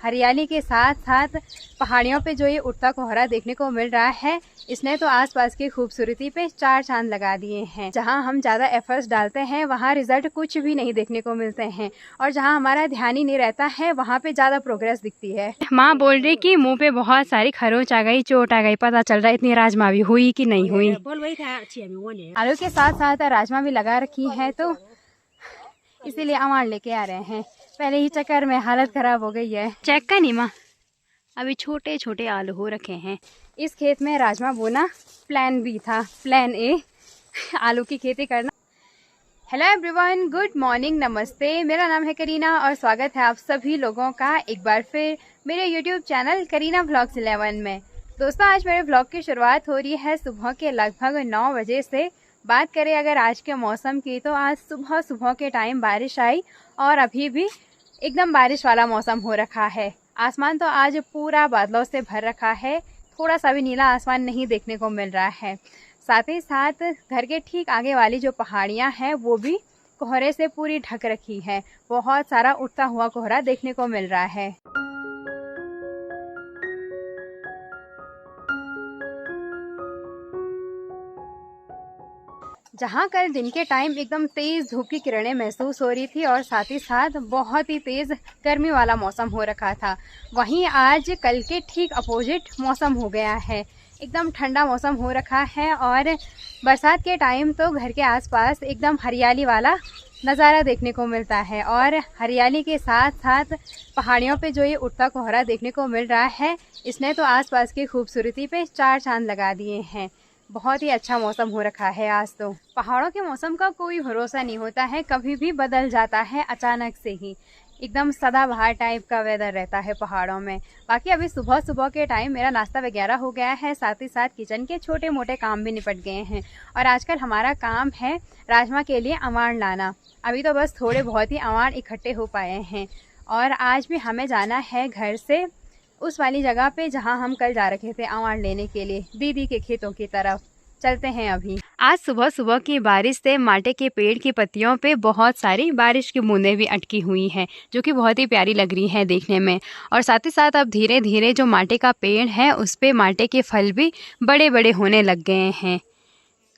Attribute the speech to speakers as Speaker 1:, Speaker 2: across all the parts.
Speaker 1: हरियाली के साथ साथ पहाड़ियों पे जो ये उड़ता कोहरा देखने को मिल रहा है, इसने तो आसपास की खूबसूरती पे चार चांद लगा दिए हैं। जहाँ हम ज़्यादा एफर्ट्स डालते हैं वहाँ रिजल्ट कुछ भी नहीं देखने को मिलते हैं, और जहाँ हमारा ध्यान ही नहीं रहता है वहाँ पे ज़्यादा प्रोग्रेस दिखती है। माँ बोल रही कि मुँह पे बहुत सारी खरोंच आ गई, चोट आ गई, पता चल रहा है इतनी राजमा भी हुई कि नहीं हुई। आलू के साथ साथ राजमा भी लगा रखी है, तो इसीलिए अमार लेके आ रहे हैं। पहले ही चक्कर में हालत खराब हो गई है। चेक का नहीं माँ, अभी छोटे छोटे आलू हो रखे हैं। इस खेत में राजमा बोना प्लान बी था, प्लान ए आलू की खेती करना। हेलो एवरीवन, गुड मॉर्निंग, नमस्ते। मेरा नाम है करीना और स्वागत है आप सभी लोगों का एक बार फिर मेरे यूट्यूब चैनल करीना व्लॉग्स 11 में। दोस्तों, आज मेरे व्लॉग की शुरुआत हो रही है सुबह के लगभग 9 बजे से। बात करें अगर आज के मौसम की, तो आज सुबह सुबह के टाइम बारिश आई और अभी भी एकदम बारिश वाला मौसम हो रखा है। आसमान तो आज पूरा बादलों से भर रखा है, थोड़ा सा भी नीला आसमान नहीं देखने को मिल रहा है। साथ ही साथ घर के ठीक आगे वाली जो पहाड़ियाँ हैं वो भी कोहरे से पूरी ढक रखी है। बहुत सारा उड़ता हुआ कोहरा देखने को मिल रहा है। जहाँ कल दिन के टाइम एकदम तेज़ धूप की किरणें महसूस हो रही थी और साथ ही साथ बहुत ही तेज़ गर्मी वाला मौसम हो रखा था, वहीं आज कल के ठीक अपोजिट मौसम हो गया है। एकदम ठंडा मौसम हो रखा है और बरसात के टाइम तो घर के आसपास एकदम हरियाली वाला नज़ारा देखने को मिलता है, और हरियाली के साथ साथ पहाड़ियों पे जो ये उड़ता कोहरा देखने को मिल रहा है, इसने तो आसपास की खूबसूरती पे चार चांद लगा दिए हैं। बहुत ही अच्छा मौसम हो रखा है आज तो। पहाड़ों के मौसम का कोई भरोसा नहीं होता है, कभी भी बदल जाता है अचानक से ही। एकदम सदाबहार टाइप का वेदर रहता है पहाड़ों में। बाकी अभी सुबह सुबह के टाइम मेरा नाश्ता वगैरह हो गया है, साथ ही साथ किचन के छोटे मोटे काम भी निपट गए हैं। और आजकल हमारा काम है राजमा के लिए अवार लाना। अभी तो बस थोड़े बहुत ही अवार इकट्ठे हो पाए हैं, और आज भी हमें जाना है घर से उस वाली जगह पे जहाँ हम कल जा रखे थे अवार लेने के लिए, दीदी के खेतों की तरफ चलते हैं अभी। आज सुबह सुबह की बारिश से माल्टे के पेड़ की पत्तियों पे बहुत सारी बारिश की बूंदें भी अटकी हुई हैं, जो कि बहुत ही प्यारी लग रही है देखने में। और साथ ही साथ अब धीरे धीरे जो माल्टे का पेड़ है उस पे माल्टे के फल भी बड़े बड़े होने लग गए हैं।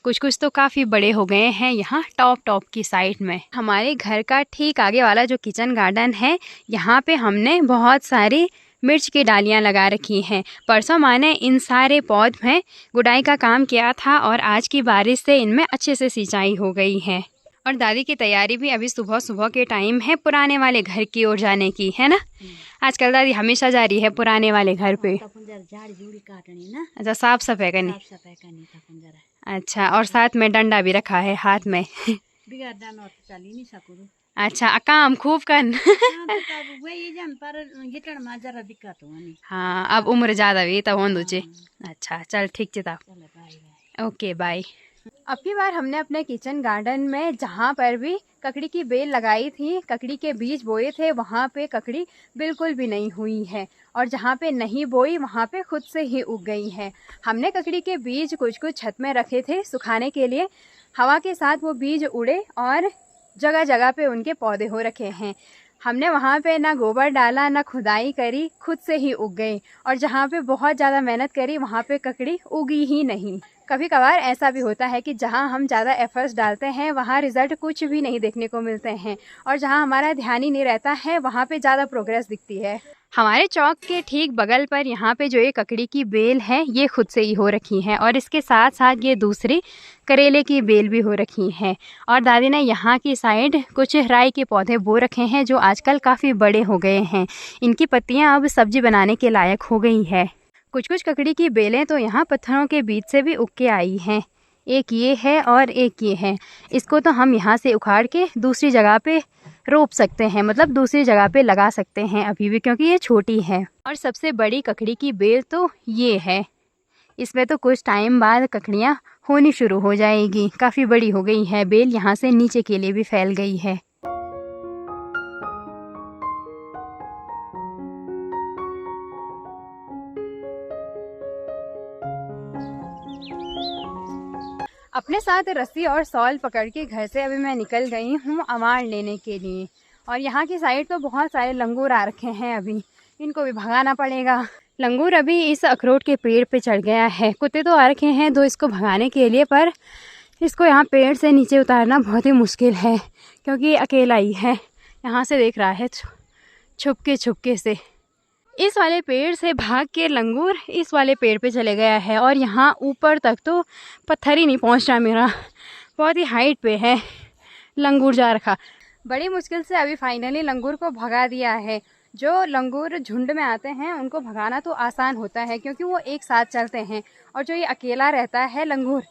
Speaker 1: कुछ कुछ तो काफ़ी बड़े हो गए हैं यहाँ टॉप की साइड में। हमारे घर का ठीक आगे वाला जो किचन गार्डन है, यहाँ पे हमने बहुत सारी मिर्च की डालियाँ लगा रखी हैं। परसों माँ ने इन सारे पौध में गुड़ाई का काम किया था और आज की बारिश से इनमें अच्छे से सिंचाई हो गई है। और दादी की तैयारी भी अभी सुबह सुबह के टाइम है पुराने वाले घर की ओर जाने की, है ना। आजकल दादी हमेशा जा रही है पुराने वाले घर पे। अच्छा, साफ सफाई करनी। अच्छा, और साथ में डंडा भी रखा है हाथ में। अच्छा, काम खूब कर। हाँ, अब उम्र ज्यादा भी तब होंदो चे। अच्छा, चल ठीक चे तब। Okay, bye. अब की बार हमने अपने किचन गार्डन में जहाँ पर भी ककड़ी की बेल लगाई थी, ककड़ी के बीज बोए थे, वहाँ पे ककड़ी बिल्कुल भी नहीं हुई है, और जहाँ पे नहीं बोई वहाँ पे खुद से ही उग गई है। हमने ककड़ी के बीज कुछ कुछ छत में रखे थे सुखाने के लिए, हवा के साथ वो बीज उड़े और जगह जगह पे उनके पौधे हो रखे हैं। हमने वहाँ पे ना गोबर डाला ना खुदाई करी, खुद से ही उग गए। और जहाँ पे बहुत ज़्यादा मेहनत करी वहाँ पे ककड़ी उगी ही नहीं। कभी कभार ऐसा भी होता है कि जहाँ हम ज़्यादा एफर्ट्स डालते हैं वहाँ रिज़ल्ट कुछ भी नहीं देखने को मिलते हैं, और जहाँ हमारा ध्यान ही नहीं रहता है वहाँ पे ज़्यादा प्रोग्रेस दिखती है। हमारे चौक के ठीक बगल पर यहाँ पे जो ये ककड़ी की बेल है ये खुद से ही हो रखी है, और इसके साथ साथ ये दूसरी करेले की बेल भी हो रखी है। और दादी ने यहाँ की साइड कुछ राई के पौधे बो रखे हैं जो आजकल काफ़ी बड़े हो गए हैं। इनकी पत्तियाँ अब सब्जी बनाने के लायक हो गई है। कुछ कुछ ककड़ी की बेलें तो यहाँ पत्थरों के बीच से भी उग के आई हैं। एक ये है और एक ये है। इसको तो हम यहाँ से उखाड़ के दूसरी जगह पे रोप सकते हैं, मतलब दूसरी जगह पे लगा सकते हैं अभी भी, क्योंकि ये छोटी है। और सबसे बड़ी ककड़ी की बेल तो ये है। इसमें तो कुछ टाइम बाद ककड़ियाँ होनी शुरू हो जाएगी। काफ़ी बड़ी हो गई है बेल, यहाँ से नीचे के लिए भी फैल गई है। अपने साथ रस्सी और सॉल पकड़ के घर से अभी मैं निकल गई हूँ अवार लेने के लिए। और यहाँ की साइड तो बहुत सारे लंगूर आ रखे हैं अभी, इनको भी भगाना पड़ेगा। लंगूर अभी इस अखरोट के पेड़ पे चढ़ गया है। कुत्ते तो आ रखे हैं 2 इसको भगाने के लिए, पर इसको यहाँ पेड़ से नीचे उतारना बहुत ही मुश्किल है क्योंकि अकेला ही है। यहाँ से देख रहा है छुपके से। इस वाले पेड़ से भाग के लंगूर इस वाले पेड़ पे चले गया है और यहाँ ऊपर तक तो पत्थर ही नहीं पहुँच रहा मेरा, बहुत ही हाइट पे है लंगूर जा रखा। बड़ी मुश्किल से अभी फाइनली लंगूर को भगा दिया है। जो लंगूर झुंड में आते हैं उनको भगाना तो आसान होता है क्योंकि वो एक साथ चलते हैं, और जो ये अकेला रहता है लंगूर,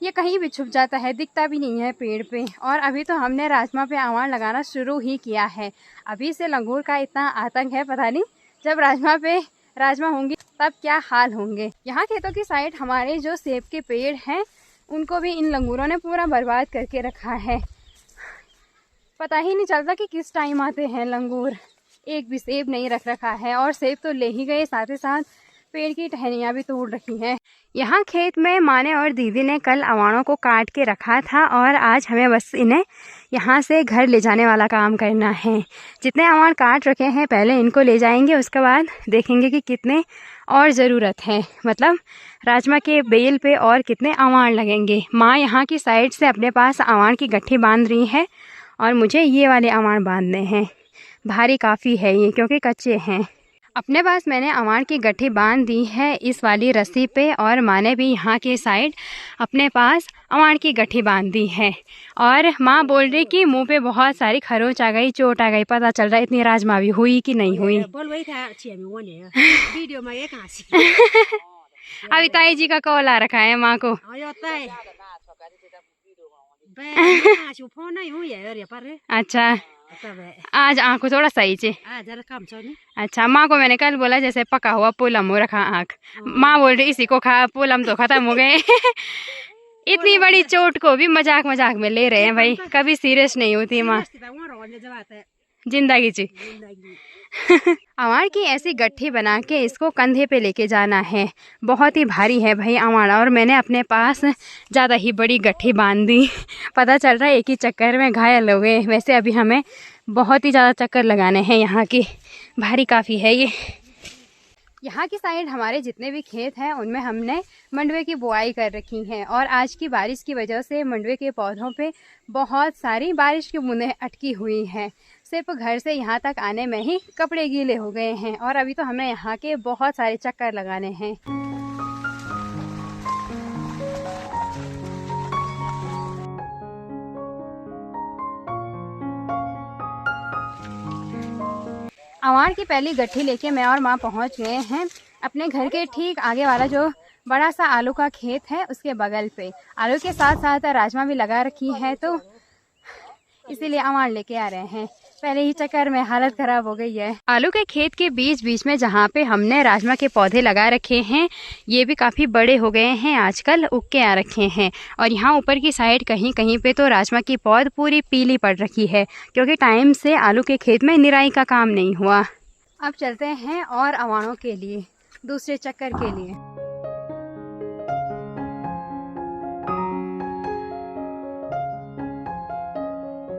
Speaker 1: ये कहीं भी छुप जाता है, दिखता भी नहीं है पेड़ पे। और अभी तो हमने राजमा पे आवाज़ लगाना शुरू ही किया है। अभी से लंगूर का इतना आतंक है, पता नहीं जब राजमा होंगी तब क्या हाल होंगे। यहाँ खेतों की साइड हमारे जो सेब के पेड़ हैं उनको भी इन लंगूरों ने पूरा बर्बाद करके रखा है। पता ही नहीं चलता कि किस टाइम आते हैं लंगूर। एक भी सेब नहीं रख रखा है, और सेब तो ले ही गए, साथ ही साथ पेड़ की टहनियाँ भी तोड़ रखी हैं। यहाँ खेत में माँ ने और दीदी ने कल अवाणों को काट के रखा था और आज हमें बस इन्हें यहाँ से घर ले जाने वाला काम करना है। जितने अवाण काट रखे हैं पहले इनको ले जाएंगे, उसके बाद देखेंगे कि कितने और ज़रूरत है, मतलब राजमा के बेल पे और कितने अवाण लगेंगे। माँ यहाँ की साइड से अपने पास अवाण की गट्ठी बांध रही है और मुझे ये वाले अवाण बांधने हैं। भारी काफ़ी है ये क्योंकि कच्चे हैं। अपने पास मैंने अवाण की गट्ठी बांध दी है इस वाली रस्सी पे, और माँ ने भी यहाँ के साइड अपने पास अवाण की गट्ठी बांध दी है। और माँ बोल रही कि मुंह पे बहुत सारी खरोच आ गई, चोट आ गई, पता चल रहा है इतनी राजमा भी हुई कि नहीं हुई। अभी ताई जी का कॉल आ रखा है माँ को। अच्छा, आज आँख को थोड़ा सही चे। अच्छा, माँ को मैंने कल बोला जैसे पका हुआ पोलम हो रखा आँख, माँ बोल रही इसी को खा, पोलम तो खत्म हो गए। इतनी बड़ी चोट को भी मजाक में ले रहे हैं भाई, कभी सीरियस नहीं होती माँ जिंदगी जी। अवाण की ऐसी गट्ठी बना के इसको कंधे पे लेके जाना है। बहुत ही भारी है भाई अवाण, और मैंने अपने पास ज़्यादा ही बड़ी गट्ठी बांध दी। पता चल रहा है एक ही चक्कर में घायल हो गए। वैसे अभी हमें बहुत ही ज़्यादा चक्कर लगाने हैं यहाँ की, भारी काफ़ी है ये। यहाँ की साइड हमारे जितने भी खेत हैं उनमें हमने मंडवे की बुआई कर रखी है, और आज की बारिश की वजह से मंडवे के पौधों पे बहुत सारी बारिश की बूंदें अटकी हुई हैं। सिर्फ घर से यहाँ तक आने में ही कपड़े गीले हो गए हैं, और अभी तो हमें यहाँ के बहुत सारे चक्कर लगाने हैं। अवाण की पहली गट्ठी लेके मैं और माँ पहुँच गए हैं अपने घर के ठीक आगे वाला जो बड़ा सा आलू का खेत है उसके बगल पे। आलू के साथ साथ राजमा भी लगा रखी है, तो इसीलिए अवाण लेके आ रहे हैं। पहले ही चक्कर में हालत खराब हो गई है। आलू के खेत के बीच में जहाँ पे हमने राजमा के पौधे लगा रखे हैं, ये भी काफ़ी बड़े हो गए हैं, आजकल उग के आ रखे हैं। और यहाँ ऊपर की साइड कहीं कहीं पे तो राजमा की पौध पूरी पीली पड़ रखी है क्योंकि टाइम से आलू के खेत में निराई का काम नहीं हुआ। अब चलते हैं और अवाणों के लिए, दूसरे चक्कर के लिए।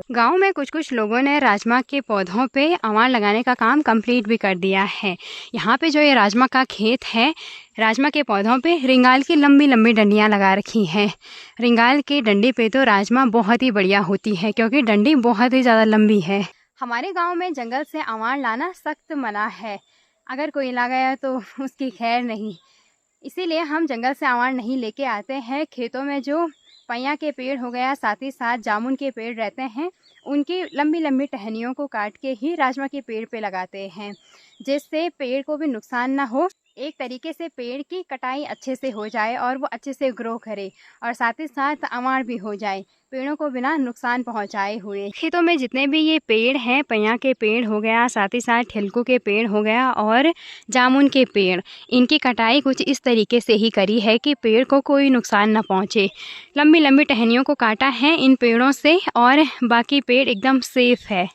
Speaker 1: गांव में कुछ लोगों ने राजमा के पौधों पे अवाण लगाने का काम कंप्लीट भी कर दिया है। यहाँ पे जो ये राजमा का खेत है, राजमा के पौधों पे रिंगाल की लंबी लंबी डंडियाँ लगा रखी हैं। रिंगाल की डंडी पे तो राजमा बहुत ही बढ़िया होती है क्योंकि डंडी बहुत ही ज़्यादा लंबी है। हमारे गांव में जंगल से अवाण लाना सख्त मना है, अगर कोई ला गया तो उसकी खैर नहीं, इसीलिए हम जंगल से अवाण नहीं लेके आते हैं। खेतों में जो पैया के पेड़ हो गया, साथ ही साथ जामुन के पेड़ रहते हैं, उनकी लंबी लंबी टहनियों को काट के ही राजमा के पेड़ पे लगाते हैं, जिससे पेड़ को भी नुकसान ना हो। एक तरीके से पेड़ की कटाई अच्छे से हो जाए और वो अच्छे से ग्रो करे, और साथ ही साथ अवाण भी हो जाए पेड़ों को बिना नुकसान पहुंचाए हुए। खेतों में जितने भी ये पेड़ हैं, पैया के पेड़ हो गया, साथ ही साथ ठेलकू के पेड़ हो गया और जामुन के पेड़, इनकी कटाई कुछ इस तरीके से ही करी है कि पेड़ को कोई नुकसान ना पहुंचे। लंबी लंबी टहनियों को काटा है इन पेड़ों से और बाकी पेड़ एकदम सेफ है।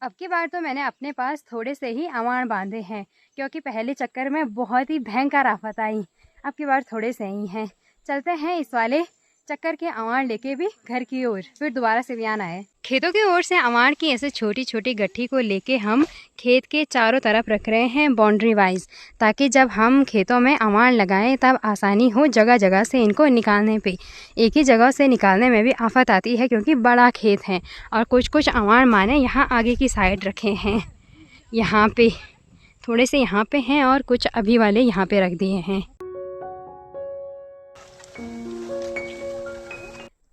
Speaker 1: अब की बार तो मैंने अपने पास थोड़े से ही अवाण बांधे हैं क्योंकि पहले चक्कर में बहुत ही भयंकर आफत आई। अब की बार थोड़े से ही हैं। चलते हैं इस वाले चक्कर के अवार लेके भी घर की ओर फिर दोबारा से भी आना है। खेतों की ओर से अवार की ऐसे छोटी छोटी गट्ठी को लेके हम खेत के चारों तरफ रख रहे हैं बाउंड्री वाइज, ताकि जब हम खेतों में अवार लगाएं तब आसानी हो जगह जगह से इनको निकालने पे। एक ही जगह से निकालने में भी आफत आती है क्योंकि बड़ा खेत है। और कुछ कुछ अवार माने यहाँ आगे की साइड रखे हैं, यहाँ पे थोड़े से यहाँ पे हैं और कुछ अभी वाले यहाँ पे रख दिए हैं।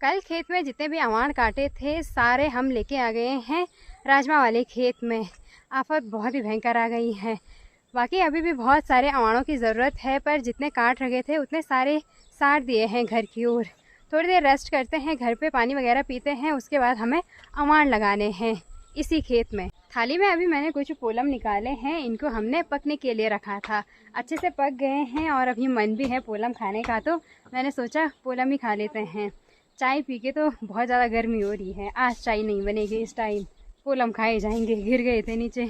Speaker 1: कल खेत में जितने भी अवार काटे थे सारे हम लेके आ गए हैं राजमा वाले खेत में। आफत बहुत ही भयंकर आ गई है। बाकी अभी भी बहुत सारे अवारों की ज़रूरत है, पर जितने काट रखे थे उतने सारे साट दिए हैं घर की ओर। थोड़ी देर रेस्ट करते हैं, घर पे पानी वगैरह पीते हैं, उसके बाद हमें अवार लगाने हैं इसी खेत में। थाली में अभी मैंने कुछ पोलम निकाले हैं, इनको हमने पकने के लिए रखा था। अच्छे से पक गए हैं और अभी मन भी है पोलम खाने का, तो मैंने सोचा पोलम ही खा लेते हैं। चाय पी के तो बहुत ज़्यादा गर्मी हो रही है, आज चाय नहीं बनेगी इस टाइम, पोलम खाए जाएंगे, गिर गए थे नीचे।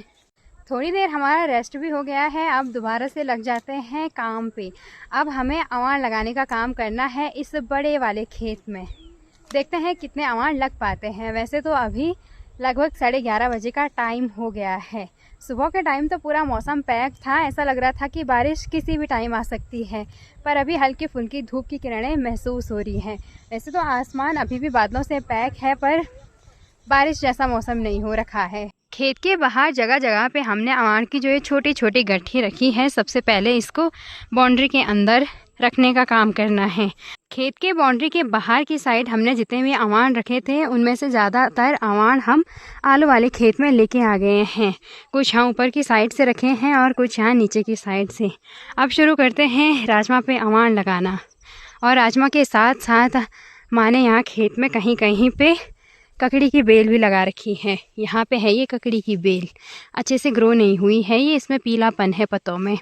Speaker 1: थोड़ी देर हमारा रेस्ट भी हो गया है, अब दोबारा से लग जाते हैं काम पे। अब हमें अवार लगाने का काम करना है इस बड़े वाले खेत में। देखते हैं कितने अवार लग पाते हैं। वैसे तो अभी लगभग 11:30 बजे का टाइम हो गया है। सुबह के टाइम तो पूरा मौसम पैक था, ऐसा लग रहा था कि बारिश किसी भी टाइम आ सकती है, पर अभी हल्की फुल्की धूप की किरणें महसूस हो रही हैं। वैसे तो आसमान अभी भी बादलों से पैक है, पर बारिश जैसा मौसम नहीं हो रखा है। खेत के बाहर जगह जगह पे हमने अवार की जो ये छोटी छोटी गट्ठी रखी है, सबसे पहले इसको बाउंड्री के अंदर रखने का काम करना है। खेत के बाउंड्री के बाहर की साइड हमने जितने भी अवार रखे थे उनमें से ज़्यादातर अवार हम आलू वाले खेत में लेके आ गए हैं। कुछ यहाँ ऊपर की साइड से रखे हैं और कुछ यहाँ नीचे की साइड से। अब शुरू करते हैं राजमा पे अवार लगाना। और राजमा के साथ साथ माने यहाँ खेत में कहीं कहीं पे ककड़ी की बेल भी लगा रखी है। यहाँ पे है ये ककड़ी की बेल, अच्छे से ग्रो नहीं हुई है ये, इसमें पीलापन है पत्तों में।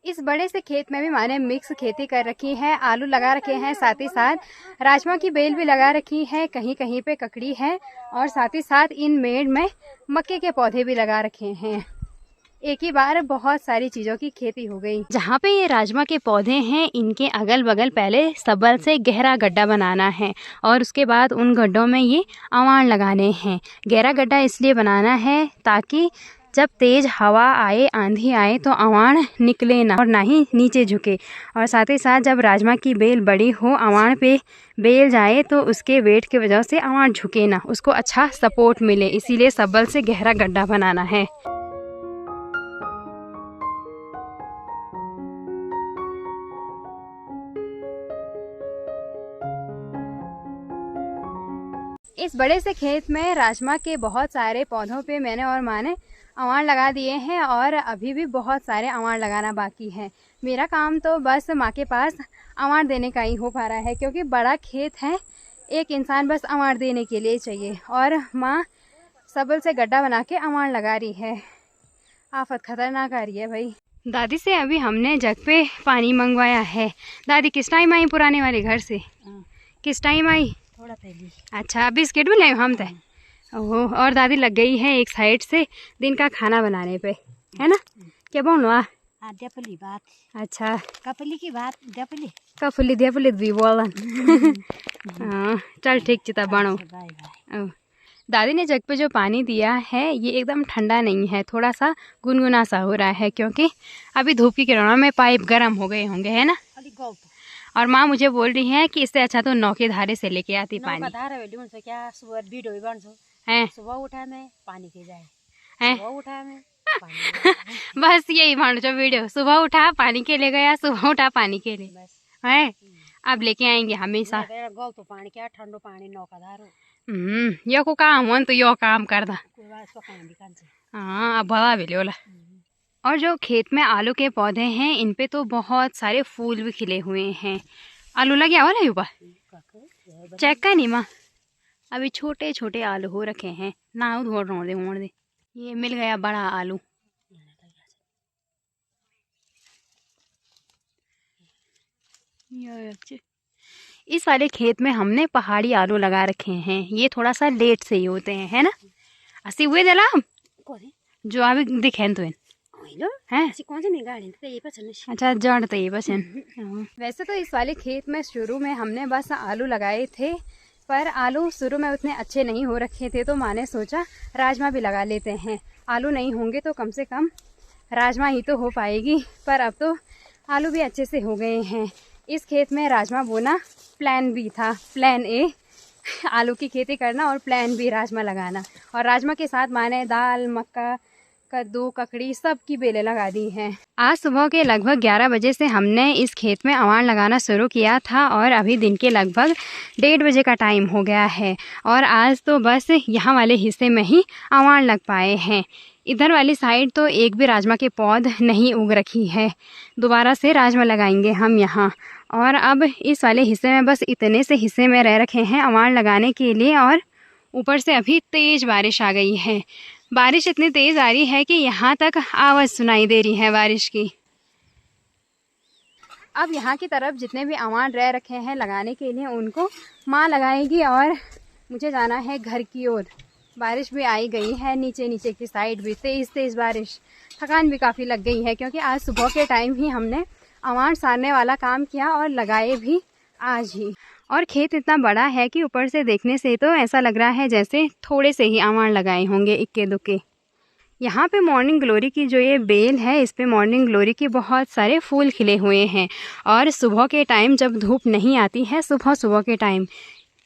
Speaker 1: इस बड़े से खेत में भी मैंने मिक्स खेती कर रखी है, आलू लगा रखे हैं, साथ ही साथ राजमा की बेल भी लगा रखी है, कहीं कहीं पे ककड़ी है, और साथ ही साथ इन मेड़ में मक्के के पौधे भी लगा रखे हैं। एक ही बार बहुत सारी चीज़ों की खेती हो गई। जहाँ पे ये राजमा के पौधे हैं इनके अगल बगल पहले सबल से गहरा गड्ढा बनाना है और उसके बाद उन गड्ढों में ये अवार लगाने हैं। गहरा गड्ढा इसलिए बनाना है ताकि जब तेज़ हवा आए, आंधी आए तो अवार निकले ना और ना ही नीचे झुके। और साथ ही साथ जब राजमा की बेल बड़ी हो, अवार पे बेल जाए तो उसके वेट की वजह से अवार झुके ना, उसको अच्छा सपोर्ट मिले, इसीलिए सबल से गहरा गड्ढा बनाना है। इस बड़े से खेत में राजमा के बहुत सारे पौधों पे मैंने और माँ ने अवार लगा दिए हैं और अभी भी बहुत सारे अवार लगाना बाकी है। मेरा काम तो बस माँ के पास अवार देने का ही हो पा रहा है, क्योंकि बड़ा खेत है, एक इंसान बस अवार देने के लिए चाहिए। और माँ सबल से गड्ढा बना के अवार लगा रही है। आफत खतरनाक आ रही है भाई। दादी से अभी हमने जग पे पानी मंगवाया है। दादी किस टाइम आई पुराने वाले घर से? किस टाइम आई?
Speaker 2: थोड़ा पहले।
Speaker 1: अच्छा, बिस्किट भी लाए हम तो। ओह, और दादी लग गई है एक साइड से दिन का खाना बनाने पे, है ना? क्या बोलो
Speaker 2: द्यापली बात।
Speaker 1: अच्छा,
Speaker 2: कपली की बात द्यापली।
Speaker 1: कफुली द्यापली भी बोलन। हाँ चल ठीक चिता बनो।
Speaker 2: Bye bye.
Speaker 1: दादी ने जग पे जो पानी दिया है ये एकदम ठंडा नहीं है, थोड़ा सा गुनगुना सा हो रहा है, क्योंकि अभी धूप की किरणों में पाइप गर्म हो गए होंगे, है ना? और माँ मुझे बोल रही है कि इससे अच्छा तो नौके धारे से लेके आती पानी।
Speaker 2: क्या सुबह वीडियो बन
Speaker 1: हैं?
Speaker 2: सुबह उठा में पानी के जाए,
Speaker 1: हैं?
Speaker 2: सुबह उठा में
Speaker 1: बस यही मान लो वीडियो, सुबह उठा पानी के ले गया, सुबह उठा पानी के लिए
Speaker 2: बस
Speaker 1: है। अब लेके आएंगे हमेशा।
Speaker 2: गल तो पानी क्या ठंडो पानी नौका धारो।
Speaker 1: यो को काम हो तो यो काम करदा।
Speaker 2: काम भी कर।
Speaker 1: हाँ अब बड़ा भी होला। और जो खेत में आलू के पौधे हैं इन पे तो बहुत सारे फूल भी खिले हुए हैं। आलू लगे हो ना यूपा चेक का नहीं माँ, अभी छोटे छोटे आलू हो रखे हैं ना, धोड़ दे। ये मिल गया बड़ा आलू। इस वाले खेत में हमने पहाड़ी आलू लगा रखे हैं, ये थोड़ा सा लेट से ही होते हैं, है ना? अस्सी हुए दिला जो अभी दिखे तो
Speaker 2: भइलो
Speaker 1: हैं?
Speaker 2: ऐसी कौन सी में गाड़ी तो ये पसंद
Speaker 1: अच्छा जड़ तो ये बसन। वैसे तो इस वाले खेत में शुरू में हमने बस आलू लगाए थे, पर आलू शुरू में उतने अच्छे नहीं हो रखे थे, तो माँ ने सोचा राजमा भी लगा लेते हैं। आलू नहीं होंगे तो कम से कम राजमा ही तो हो पाएगी, पर अब तो आलू भी अच्छे से हो गए हैं। इस खेत में राजमा बोना प्लान बी था, प्लान ए आलू की खेती करना और प्लान बी राजमा लगाना। और राजमा के साथ माँ ने दाल, मक्का, कद्दू, ककड़ी सब की बेलें लगा दी हैं। आज सुबह के लगभग 11 बजे से हमने इस खेत में अवान लगाना शुरू किया था और अभी दिन के लगभग 1:30 बजे का टाइम हो गया है। और आज तो बस यहाँ वाले हिस्से में ही अवान लग पाए हैं। इधर वाली साइड तो एक भी राजमा के पौध नहीं उग रखी है। दोबारा से राजमा लगाएंगे हम यहाँ। और अब इस वाले हिस्से में बस इतने से हिस्से में रह रखे हैं अवान लगाने के लिए। और ऊपर से अभी तेज़ बारिश आ गई है। बारिश इतनी तेज़ आ रही है कि यहाँ तक आवाज़ सुनाई दे रही है बारिश की। अब यहाँ की तरफ जितने भी अवान रह रखे हैं लगाने के लिए उनको माँ लगाएगी और मुझे जाना है घर की ओर। बारिश भी आई गई है, नीचे नीचे की साइड भी तेज़ बारिश। थकान भी काफ़ी लग गई है क्योंकि आज सुबह के टाइम ही हमने अवान सारने वाला काम किया और लगाए भी आज ही। और खेत इतना बड़ा है कि ऊपर से देखने से तो ऐसा लग रहा है जैसे थोड़े से ही अवान लगाए होंगे इक्के दुक्के। यहाँ पे मॉर्निंग ग्लोरी की जो ये बेल है, इस पे मॉर्निंग ग्लोरी के बहुत सारे फूल खिले हुए हैं। और सुबह के टाइम जब धूप नहीं आती है, सुबह के टाइम,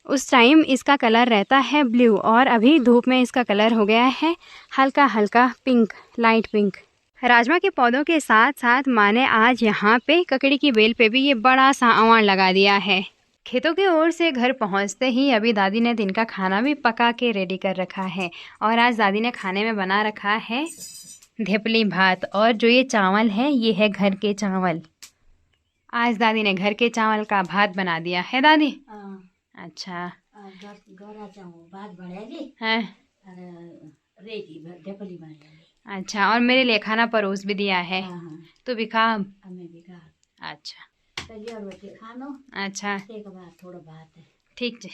Speaker 1: उस टाइम इसका कलर रहता है ब्लू। और अभी धूप में इसका कलर हो गया है हल्का हल्का पिंक, लाइट पिंक। राजमा के पौधों के साथ साथ माँ ने आज यहाँ पे ककड़ी की बेल पे भी ये बड़ा सा अवान लगा दिया है। खेतों की ओर से घर पहुँचते ही अभी दादी ने दिन का खाना भी पका के रेडी कर रखा है। और आज दादी ने खाने में बना रखा है धेपली भात। और जो ये चावल है ये है घर के चावल। आज दादी ने घर के चावल का भात बना दिया है दादी। अच्छा
Speaker 2: भात बढ़ेगी
Speaker 1: है।
Speaker 2: ढेपली बनेगी।
Speaker 1: अच्छा, और मेरे लिए खाना परोस भी दिया है। तो भी खा।
Speaker 2: हमें भी खा।
Speaker 1: अच्छा
Speaker 2: चलिए और रोटी खा लो।
Speaker 1: अच्छा
Speaker 2: एक बार थोड़ा भात है।
Speaker 1: ठीक है।